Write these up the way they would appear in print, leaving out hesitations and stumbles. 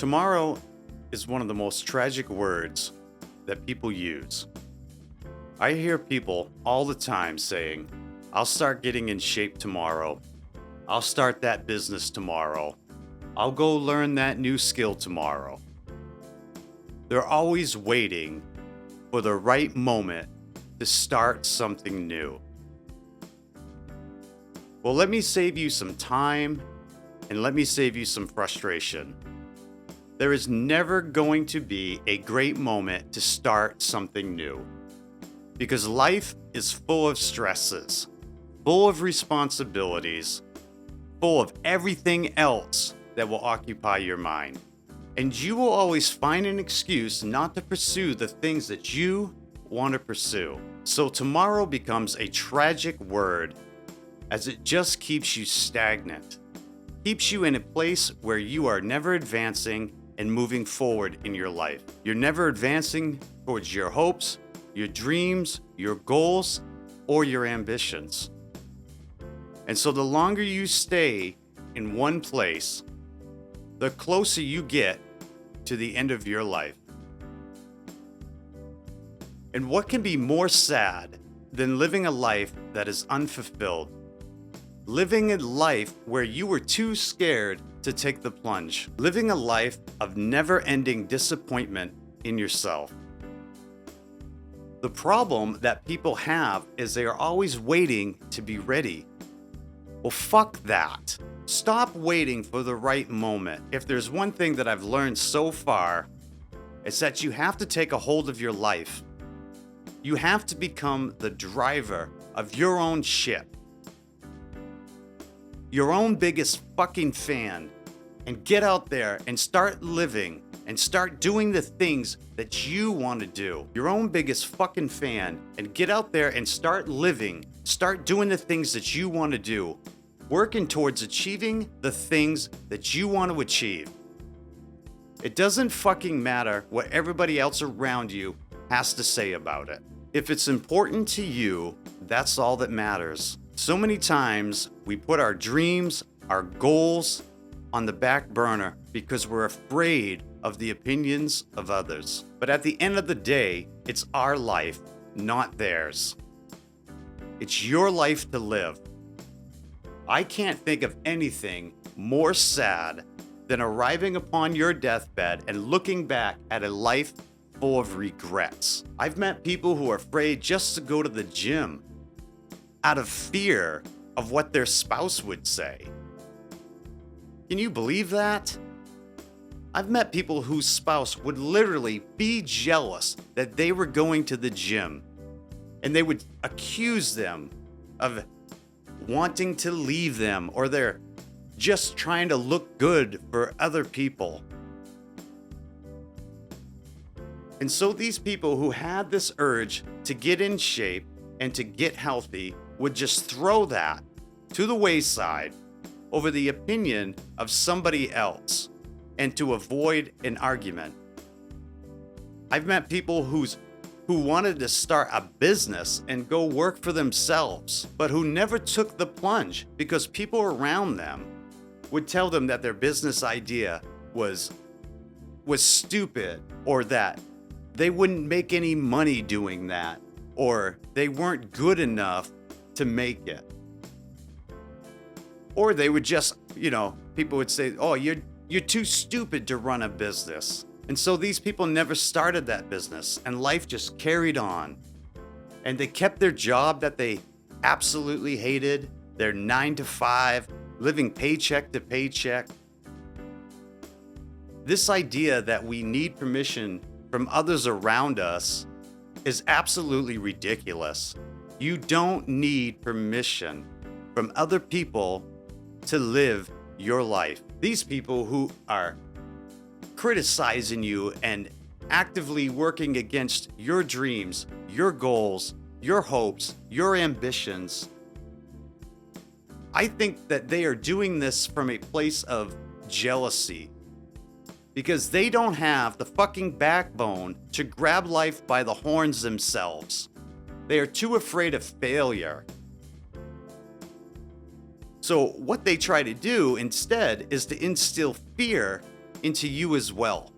Tomorrow is one of the most tragic words that people use. I hear people all the time saying, I'll start getting in shape tomorrow. I'll start that business tomorrow. I'll go learn that new skill tomorrow. They're always waiting for the right moment to start something new. Well, let me save you some time and let me save you some frustration. There is never going to be a great moment to start something new because life is full of stresses, full of responsibilities, full of everything else that will occupy your mind. And you will always find an excuse not to pursue the things that you want to pursue. So tomorrow becomes a tragic word as it just keeps you stagnant, keeps you in a place where you are never advancing and moving forward in your life. You're never advancing towards your hopes, your dreams, your goals, or your ambitions. And so the longer you stay in one place, the closer you get to the end of your life. And what can be more sad than living a life that is unfulfilled? Living a life where you were too scared to take the plunge. Living a life of never-ending disappointment in yourself. The problem that people have is they are always waiting to be ready. Well, fuck that. Stop waiting for the right moment. If there's one thing that I've learned so far, it's that you have to take a hold of your life. You have to become the driver of your own ship. Your own biggest fucking fan, and get out there and start living and start doing the things that you want to do. Your own biggest fucking fan, and get out there and start living, start doing the things that you want to do, working towards achieving the things that you want to achieve. It doesn't fucking matter what everybody else around you has to say about it. If it's important to you, that's all that matters. So many times we put our dreams, our goals on the back burner because we're afraid of the opinions of others. But at the end of the day, it's our life, not theirs. It's your life to live. I can't think of anything more sad than arriving upon your deathbed and looking back at a life full of regrets. I've met people who are afraid just to go to the gym out of fear of what their spouse would say. Can you believe that? I've met people whose spouse would literally be jealous that they were going to the gym, and they would accuse them of wanting to leave them, or they're just trying to look good for other people. And so these people who had this urge to get in shape and to get healthy would just throw that to the wayside over the opinion of somebody else and to avoid an argument. I've met people who wanted to start a business and go work for themselves, but who never took the plunge because people around them would tell them that their business idea was stupid, or that they wouldn't make any money doing that, or they weren't good enough to make it. Or they would just, people would say, oh, you're too stupid to run a business. And so these people never started that business, and life just carried on. And they kept their job that they absolutely hated, their 9-to-5, living paycheck to paycheck. This idea that we need permission from others around us is absolutely ridiculous. You don't need permission from other people to live your life. These people who are criticizing you and actively working against your dreams, your goals, your hopes, your ambitions, I think that they are doing this from a place of jealousy, because they don't have the fucking backbone to grab life by the horns themselves. They are too afraid of failure. So what they try to do instead is to instill fear into you as well.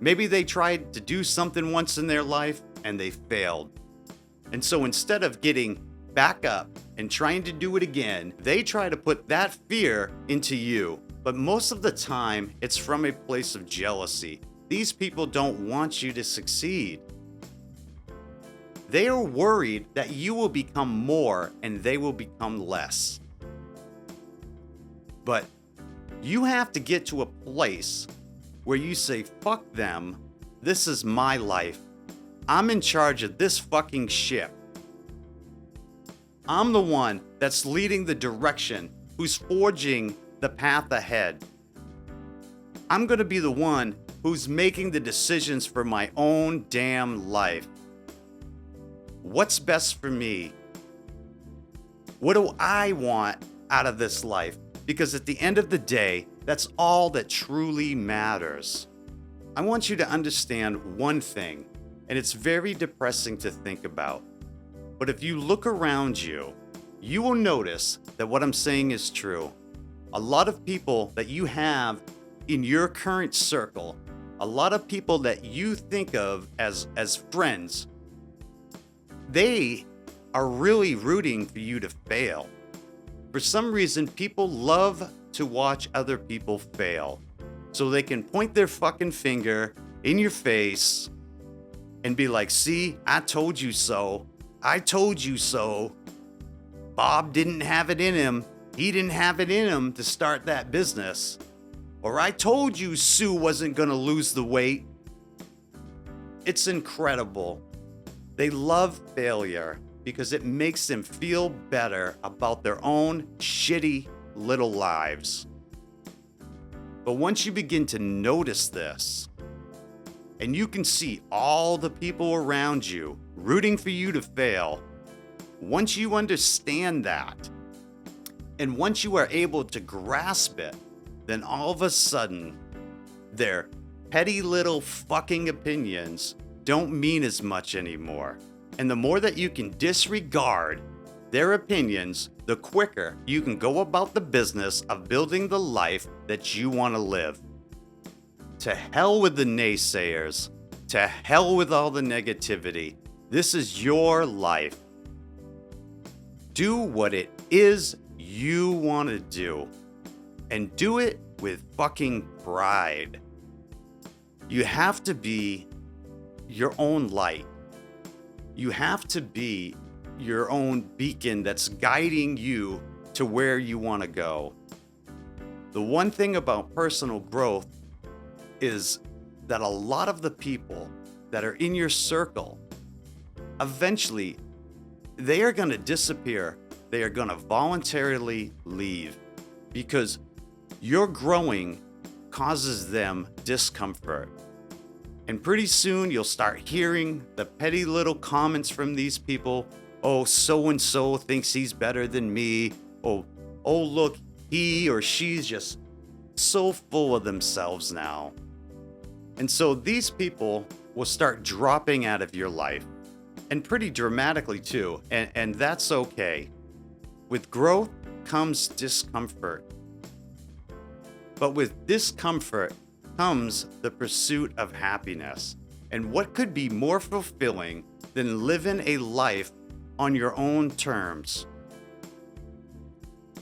Maybe they tried to do something once in their life and they failed. And so instead of getting back up and trying to do it again, they try to put that fear into you. But most of the time, it's from a place of jealousy. These people don't want you to succeed. They are worried that you will become more and they will become less. But you have to get to a place where you say, fuck them, this is my life. I'm in charge of this fucking ship. I'm the one that's leading the direction, who's forging the path ahead. I'm gonna be the one who's making the decisions for my own damn life. What's best for me? What do I want out of this life? Because at the end of the day, that's all that truly matters. I want you to understand one thing, and it's very depressing to think about. But if you look around you, you will notice that what I'm saying is true. A lot of people that you have in your current circle, a lot of people that you think of as friends, they are really rooting for you to fail. For some reason, people love to watch other people fail so they can point their fucking finger in your face and be like, see, I told you so. I told you so. Bob didn't have it in him. He didn't have it in him to start that business. Or I told you Sue wasn't going to lose the weight. It's incredible. They love failure because it makes them feel better about their own shitty little lives. But once you begin to notice this, and you can see all the people around you rooting for you to fail, once you understand that, and once you are able to grasp it, then all of a sudden, their petty little fucking opinions don't mean as much anymore. And the more that you can disregard their opinions, the quicker you can go about the business of building the life that you want to live. To hell with the naysayers. To hell with all the negativity. This is your life. Do what it is you want to do. And do it with fucking pride. You have to be your own light. You have to be your own beacon that's guiding you to where you want to go. The one thing about personal growth is that a lot of the people that are in your circle, eventually, they are going to disappear. They are going to voluntarily leave because your growing causes them discomfort. And pretty soon you'll start hearing the petty little comments from these people. Oh, so-and-so thinks he's better than me. Oh, look, he or she's just so full of themselves now. And so these people will start dropping out of your life. And pretty dramatically too. And that's okay. With growth comes discomfort. But with discomfort comes the pursuit of happiness. And what could be more fulfilling than living a life on your own terms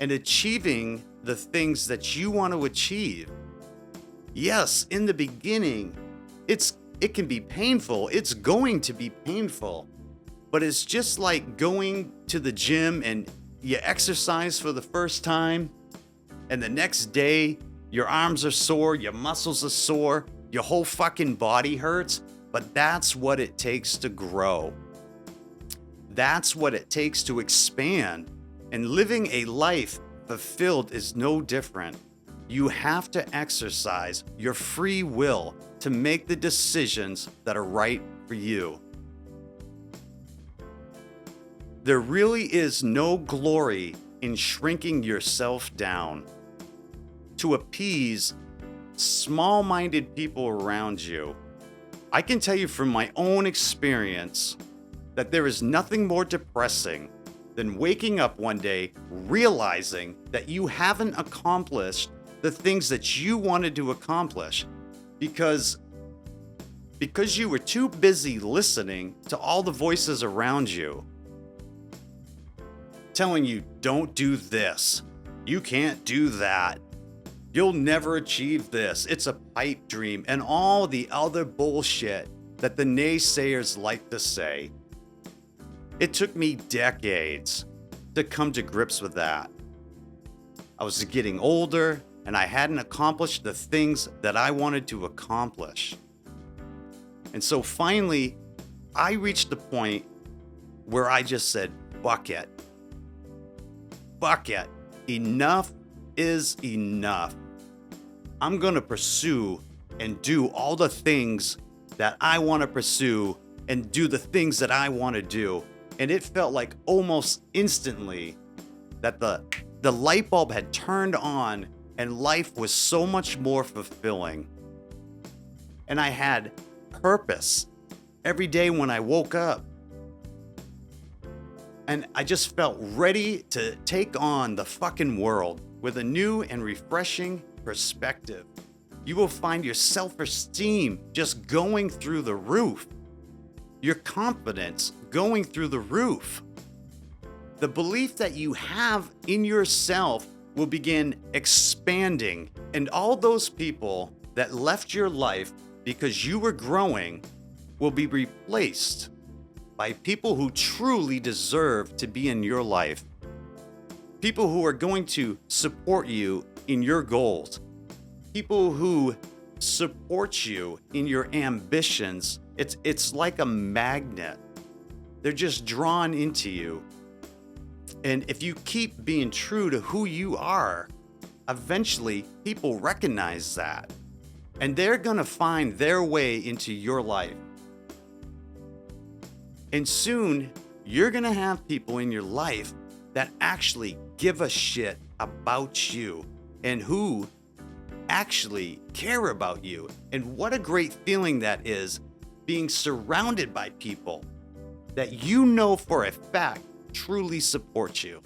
and achieving the things that you want to achieve? Yes, in the beginning, it can be painful. It's going to be painful. But it's just like going to the gym and you exercise for the first time, and the next day, your arms are sore, your muscles are sore, your whole fucking body hurts. But that's what it takes to grow. That's what it takes to expand. And living a life fulfilled is no different. You have to exercise your free will to make the decisions that are right for you. There really is no glory in shrinking yourself down to appease small-minded people around you. I can tell you from my own experience that there is nothing more depressing than waking up one day realizing that you haven't accomplished the things that you wanted to accomplish because you were too busy listening to all the voices around you telling you, don't do this, you can't do that, you'll never achieve this, it's a pipe dream, and all the other bullshit that the naysayers like to say. It took me decades to come to grips with that. I was getting older and I hadn't accomplished the things that I wanted to accomplish. And so finally, I reached the point where I just said, fuck it. Fuck it. Enough is enough. I'm going to pursue and do all the things that I want to pursue and do the things that I want to do. And it felt like almost instantly that the light bulb had turned on and life was so much more fulfilling. And I had purpose every day when I woke up. And I just felt ready to take on the fucking world with a new and refreshing perspective. You will find your self-esteem just going through the roof. Your confidence going through the roof. The belief that you have in yourself will begin expanding, and all those people that left your life because you were growing will be replaced by people who truly deserve to be in your life. People who are going to support you in your goals. People who support you in your ambitions. It's like a magnet. They're just drawn into you. And if you keep being true to who you are, eventually people recognize that. And they're gonna find their way into your life. And soon, you're gonna have people in your life that actually give a shit about you and who actually care about you. And what a great feeling that is, being surrounded by people that you know for a fact truly support you.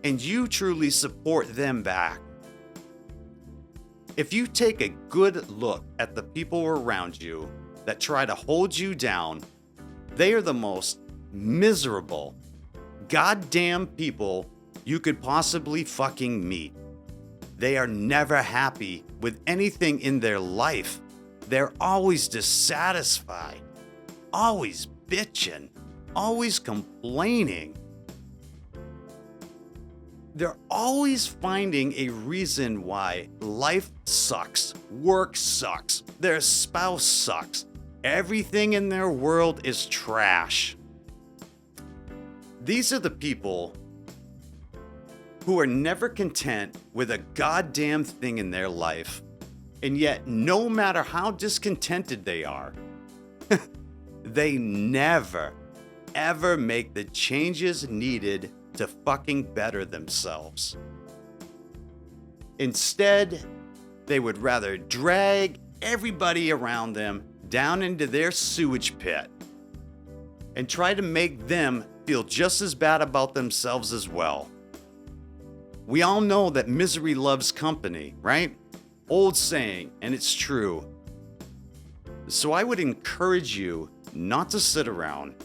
And you truly support them back. If you take a good look at the people around you that try to hold you down, they are the most miserable, goddamn people you could possibly fucking meet. They are never happy with anything in their life. They're always dissatisfied, always bitching, always complaining. They're always finding a reason why life sucks, work sucks, their spouse sucks. Everything in their world is trash. These are the people who are never content with a goddamn thing in their life. And yet, no matter how discontented they are, they never, ever make the changes needed to fucking better themselves. Instead, they would rather drag everybody around them down into their sewage pit and try to make them feel just as bad about themselves as well. We all know that misery loves company, right? Old saying, and it's true. So I would encourage you not to sit around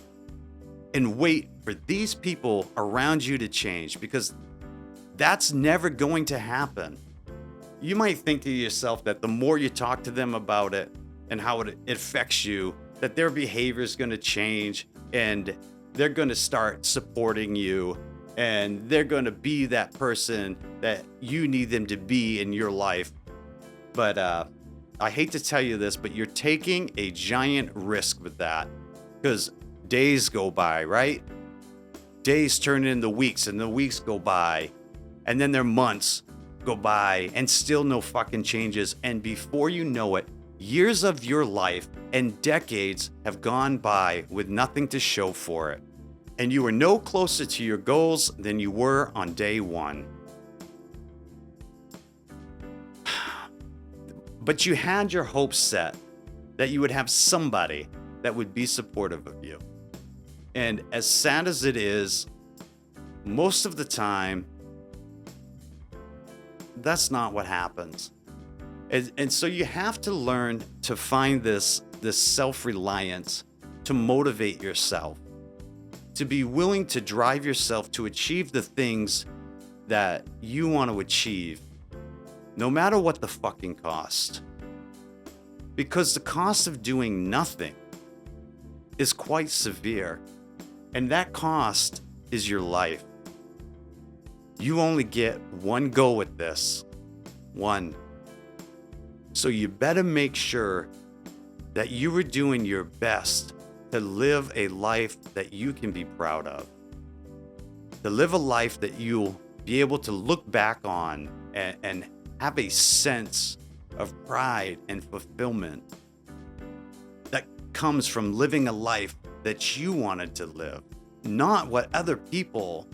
and wait for these people around you to change, because that's never going to happen. You might think to yourself that the more you talk to them about it and how it affects you, that their behavior is going to change and they're going to start supporting you and they're going to be that person that you need them to be in your life. But I hate to tell you this, but you're taking a giant risk with that, because days go by, right? Days turn into weeks, and the weeks go by, and then their months go by, and still no fucking changes. And before you know it, years of your life and decades have gone by with nothing to show for it. And you are no closer to your goals than you were on day one. But you had your hopes set that you would have somebody that would be supportive of you. And as sad as it is, most of the time, That's not what happens. And so you have to learn to find this self-reliance to motivate yourself, to be willing to drive yourself to achieve the things that you want to achieve, no matter what the fucking cost. Because the cost of doing nothing is quite severe, and that cost is your life. You only get one go at this. One. So you better make sure that you are doing your best to live a life that you can be proud of. To live a life that you'll be able to look back on and have a sense of pride and fulfillment that comes from living a life that you wanted to live, not what other people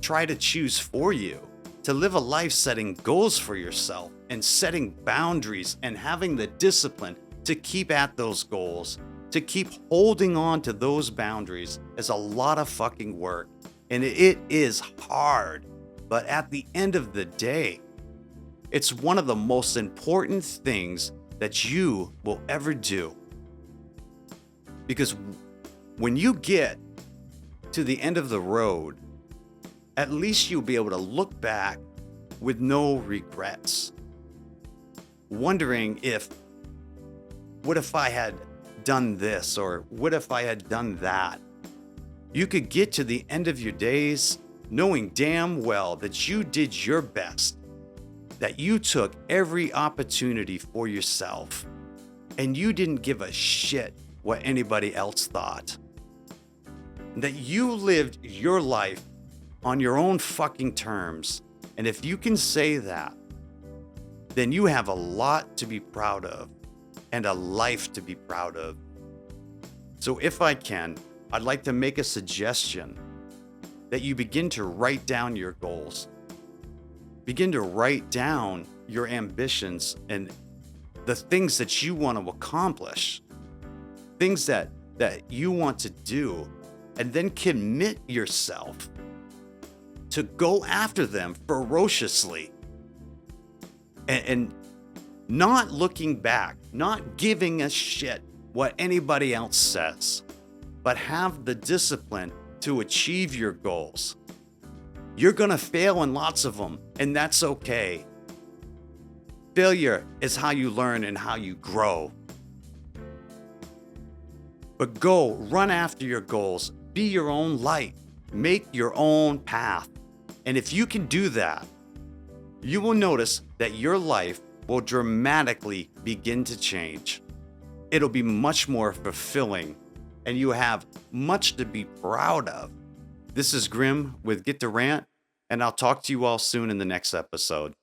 try to choose for you. To live a life setting goals for yourself and setting boundaries and having the discipline to keep at those goals, to keep holding on to those boundaries is a lot of fucking work. And it is hard. But at the end of the day, it's one of the most important things that you will ever do. Because when you get to the end of the road, at least you'll be able to look back with no regrets, wondering what if I had done this, or what if I had done that? You could get to the end of your days knowing damn well that you did your best, that you took every opportunity for yourself, and you didn't give a shit what anybody else thought. That you lived your life on your own fucking terms. And if you can say that, then you have a lot to be proud of and a life to be proud of. So if I can, I'd like to make a suggestion that you begin to write down your goals. Begin to write down your ambitions and the things that you want to accomplish, things that you want to do, and then commit yourself to go after them ferociously and not looking back, not giving a shit what anybody else says, but have the discipline to achieve your goals. You're gonna fail in lots of them, and that's okay. Failure is how you learn and how you grow. But go, run after your goals, be your own light, make your own path. And if you can do that, you will notice that your life will dramatically begin to change. It'll be much more fulfilling, and you have much to be proud of. This is Grim with Get to Rant, and I'll talk to you all soon in the next episode.